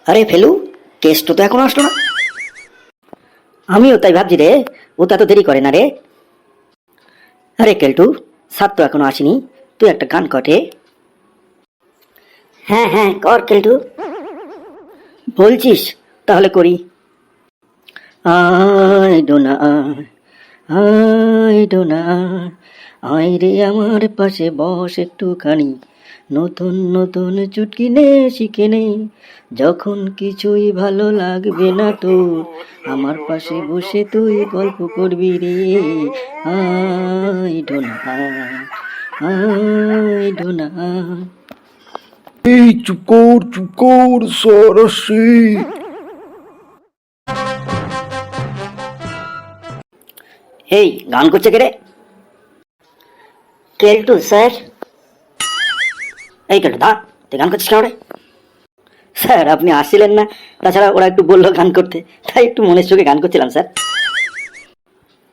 আরে ফেলু, কেষ্ট তো এখনো আসলো না। আমিও তাই ভাবছি রে, ও তো এত দেরি করে না রে। আরে কেলটু, স্যার তো এখনো আসেনি, তুই একটা গান কটে। হ্যাঁ হ্যাঁ কর কেলটু। বলছিস, তাহলে করি। আই ডোনা আই ডোনা, আয় রে আমার পাশে বস একটুখানি, নতুন নতুন চুটকি নে শিখে নে, যখন কিছুই ভালো লাগবে না তোর, আমার পাশে বসে তুই গল্প করবি রে। I Dona I Dona. এই চুপ কর স্যার আসছে। এই গান করছে কে রে? কেলটু স্যার। এই কেলটু দা, তুই গান করছিস কেন রে? স্যার আপনি আসছিলেন না, তাছাড়া ওরা একটু বললো গান করতে, তাই একটু মনের চোখে গান করছিলাম স্যার।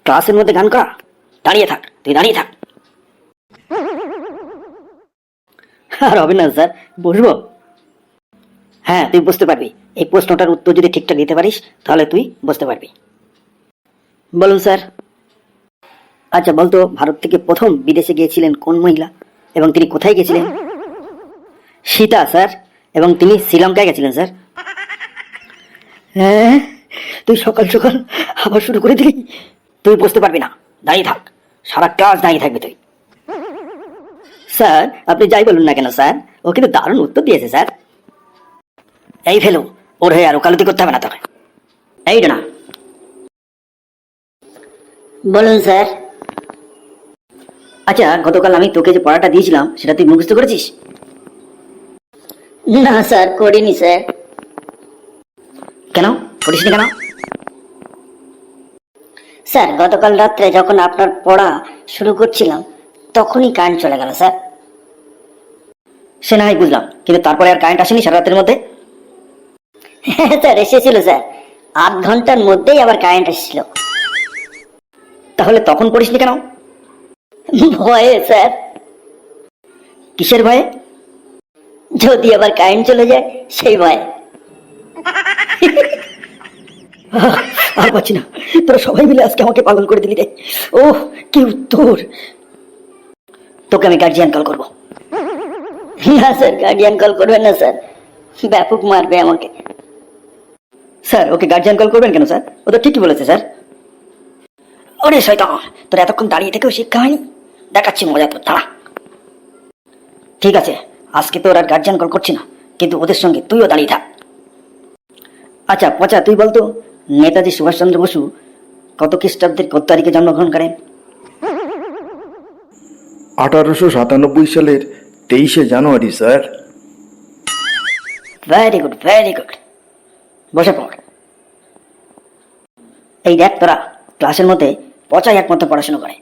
ক্লাসের মধ্যে গান করা? দাঁড়িয়ে থাক, তুই দাঁড়িয়ে থাক। আর হবে না স্যার, বসবো। হ্যাঁ তুই বুঝতে পারবি, এই প্রশ্নটার উত্তর যদি ঠিকঠাক দিতে পারিস তাহলে তুই বুঝতে পারবি। বলুন স্যার। আচ্ছা বলতো, ভারত থেকে প্রথম বিদেশে গিয়েছিলেন কোন মহিলা এবং তিনি কোথায় গেছিলেন? সীতা স্যার, এবং তিনি শ্রীলঙ্কায় গেছিলেন স্যার। হ্যাঁ, তুই সকাল সকাল আবার শুরু করে দিলি। তুই বুঝতে পারবি না, দাঁড়িয়ে থাক, সারা ক্লাস দাঁড়িয়ে থাকবি তুই। স্যার আপনি যাই বলুন না কেন স্যার, ও কিন্তু দারুণ উত্তর দিয়েছে স্যার। এই ফেলু, ওর হয়ে আর ওকালতি করতে হবে না তোকে। এই না। বলুন স্যার। আচ্ছা গতকাল আমি তোকে যে পড়াটা দিয়েছিলাম সেটা তুই মুখস্থ করেছিস? না স্যার, করিনি স্যার। কেন করিসনি কেন? স্যার গতকাল রাত্রে যখন আপনার পড়া শুরু করছিলাম তখনই কারেন্ট চলে গেল স্যার। সে না হয় বুঝলাম, কিন্তু তারপরে আর কারেন্ট আসেনি সারা রাতের মধ্যে? হ্যাঁ স্যার এসেছিল স্যার, ৮ ঘন্টার মধ্যেই আবার কারেন্ট এসেছিল। তাহলে তখন পড়িসনি কেন? ভয়ে স্যার। কিসের ভয়ে? যদি আবার কারেন্ট চলে যায় সেই ভয়ে। আর পাচ্ছি না, তোরা সবাই মিলে আজকে আমাকে পাগল করে দিলি রে। ও কি উত্তর! তোকে আমি গার্জিয়ান কল করবো। না স্যার, গার্ডিয়ান কল করবেন না স্যার, ব্যাপক মারবে আমাকে। স্যার ওকে গার্জিয়ান কল করবেন কেন স্যার? ও তো ঠিকই বলেছে স্যার। ওরে শয়তান, তোর এতক্ষণ দাঁড়িয়ে থেকেও শিক্ষা হয়নি, দেখাচ্ছি মজা তোর, দাঁড়া। ঠিক আছে, আজকে তোর আর গার্জিয়ান কল করছি না, কিন্তু ওদের সঙ্গে তুইও দাঁড়িয়ে থাক। আচ্ছা পচা, তুই বলতো নেতাজি সুভাষচন্দ্র বসু কত খ্রিস্টাব্দের কত তারিখে জন্মগ্রহণ করেন? 1897 সালের 23শে জানুয়ারি sir. Very good very good, বসে পড়। এই দেখ তোরা, ক্লাসের মধ্যে পচাই একমাত্র পড়াশোনা করে।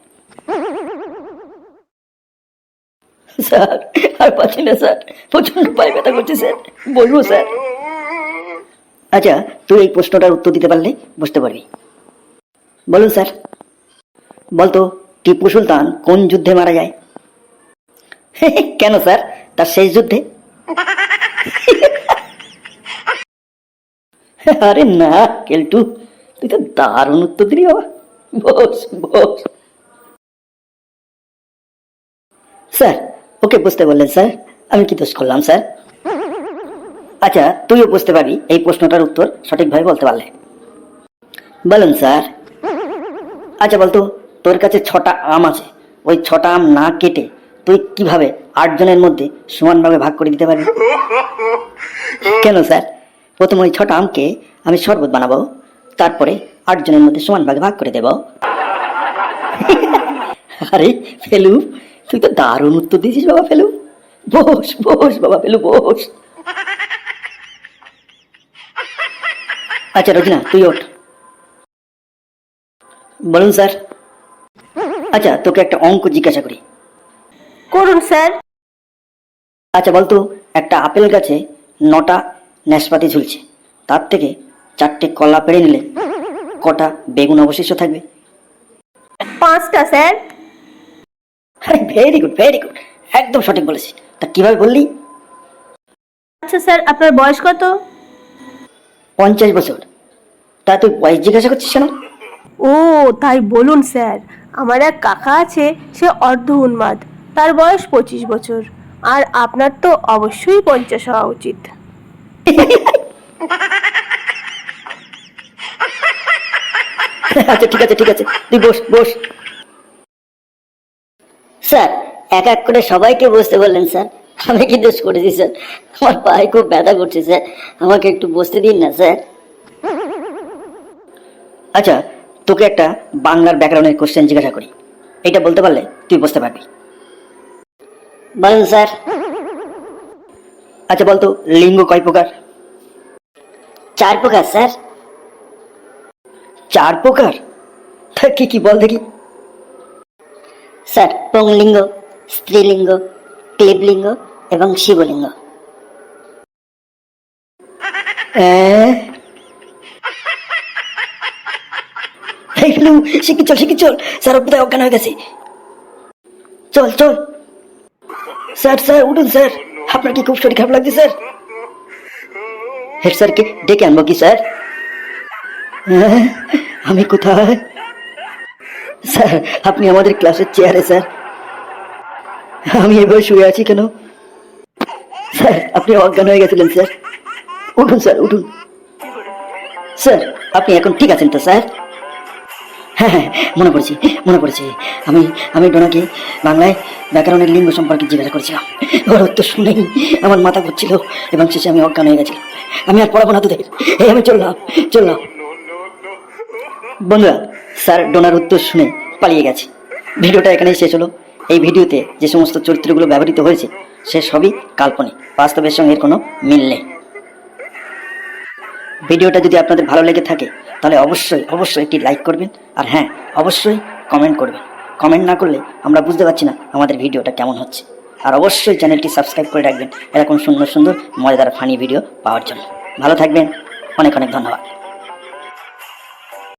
স্যার আর পাচ্ছি না স্যার, প্রচন্ড পায়ে ব্যথা করছে স্যার, বলবো স্যার? আচ্ছা তুই এই প্রশ্নটার উত্তর দিতে পারলে বুঝতে পারবি। বলুন স্যার। বলতো টিপু সুলতান কোন যুদ্ধে মারা যায়? কেন স্যার, তার শেষ যুদ্ধে? আরে না কেলটু, তুই তো দারুণ উত্তর দিলি বাবা। বস বস। স্যার ওকে বুঝতে বললেন স্যার, আমি কি দোষ করলাম স্যার? আচ্ছা তুইও বুঝতে পারবি এই প্রশ্নটার উত্তর সঠিকভাবে বলতে পারলে। বলুন স্যার। আচ্ছা বলতো, তোর কাছে 6টা আম আছে, ওই 6টা আম না কেটে তুই কিভাবে 8 জনের মধ্যে সমানভাবে ভাগ করে দিতে পারবি? কেন স্যার, প্রথম ওই 6টা আমকে আমি শরবত বানাবো, তারপরে 8 জনের মধ্যে সমানভাগে ভাগ করে দেব। আরে ফেলু, তুই তো দারুণ উত্তর দিয়েছিস বাবা ফেলু। বস বস বাবা ফেলু, বস। আচ্ছা রোজিনা তুই ওঠ। বলুন স্যার। আচ্ছা তোকে একটা অঙ্ক জিজ্ঞাসা করি। করুন স্যার। আচ্ছা বলতো, একটা আপেল গাছে 9টা নাশপাতি ঝুলছে, তার থেকে 4টে কলা পেড়ে নিলে কটা বেগুন অবশিষ্ট থাকবে? 5টা স্যার। আরে ভেরি গুড ভেরি গুড, একদম সঠিক বলেছি। তা কিভাবে বললি? আচ্ছা স্যার, আপনার বয়স কত? 50 বছর? তা তুই বয়স জিজ্ঞাসা করছিস কেন? ও তাই বলুন স্যার, আমার এক কাকা আছে, সে অর্ধ উন্মাদ, তার বয়স 25 বছর, আর আপনার তো অবশ্যই 50 হওয়া উচিত। আচ্ছা ঠিক আছে ঠিক আছে, তুই বস বস। স্যার, এক এক করে সবাইকে বসতে বললেন স্যার। আমি কি দোষ করেছি স্যার? আমার পায়ে খুব ব্যথা করছে স্যার, আমাকে একটু বসতে দিন না স্যার। আচ্ছা, তোকে একটা বাংলার ব্যাকরণের কোশ্চেন জিজ্ঞাসা করি, এটা বলতে পারলে তুই বুঝতে পারবি। বলুন স্যার। আচ্ছা বলতো, লিঙ্গ কয় প্রকার? 4 প্রকার স্যার। 4 প্রকার? তা কি কি বল দেখি। স্যার, পুংলিঙ্গ, স্ত্রীলিঙ্গ, ক্লীবলিঙ্গ এবং শিবলিঙ্গ। শিখি চল শিখি চল, স্যার কোথায় অজ্ঞান হয়ে গেছে। চল চল। স্যার স্যার উঠুন স্যার, আপনার কি খুব শরীর খারাপ লাগছে স্যার? হেড স্যারকে ডেকে আনবো কি স্যার? আমি কোথায়? স্যার, আপনি আমাদের ক্লাসের চেয়ারে স্যার। আমি এবার শুয়ে আছি কেন? স্যার, আপনি অজ্ঞান হয়ে গেছিলেন স্যার। উঠুন স্যার উঠুন। স্যার, আপনি এখন ঠিক আছেন তো স্যার? হ্যাঁ হ্যাঁ, মনে পড়েছি মনে পড়েছি। আমি আমি ডোনাকে বাংলায় ব্যাকরণের লিঙ্গ সম্পর্কে জিজ্ঞাসা করেছিলাম। ওর উত্তর শুনেই আমার মাথা ঘুরছিল এবং শেষে আমি অজ্ঞান হয়ে গেছিলাম। আমি আর পড়াবো না তোদের, এই আমি চললাম চললাম। বন্ধুরা, স্যার ডোনার উত্তর শুনে পালিয়ে গেছে। ভিডিওটা এখানেই শেষ হলো। এই ভিডিওতে যে সমস্ত চরিত্রগুলো ব্যবহৃত হয়েছে সে সবই কাল্পনিক, বাস্তবের সঙ্গে এর কোনো মিল নেই। ভিডিওটা যদি আপনাদের ভালো লেগে থাকে তাহলে অবশ্যই অবশ্যই একটি লাইক করবেন, আর হ্যাঁ অবশ্যই কমেন্ট করবেন। কমেন্ট না করলে আমরা বুঝতে পারছি না আমাদের ভিডিওটা কেমন হচ্ছে। আর অবশ্যই চ্যানেলটি সাবস্ক্রাইব করে রাখবেন এরকম সুন্দর সুন্দর মজাদার ফানি ভিডিও পাওয়ার জন্য। ভালো থাকবেন, অনেক অনেক ধন্যবাদ।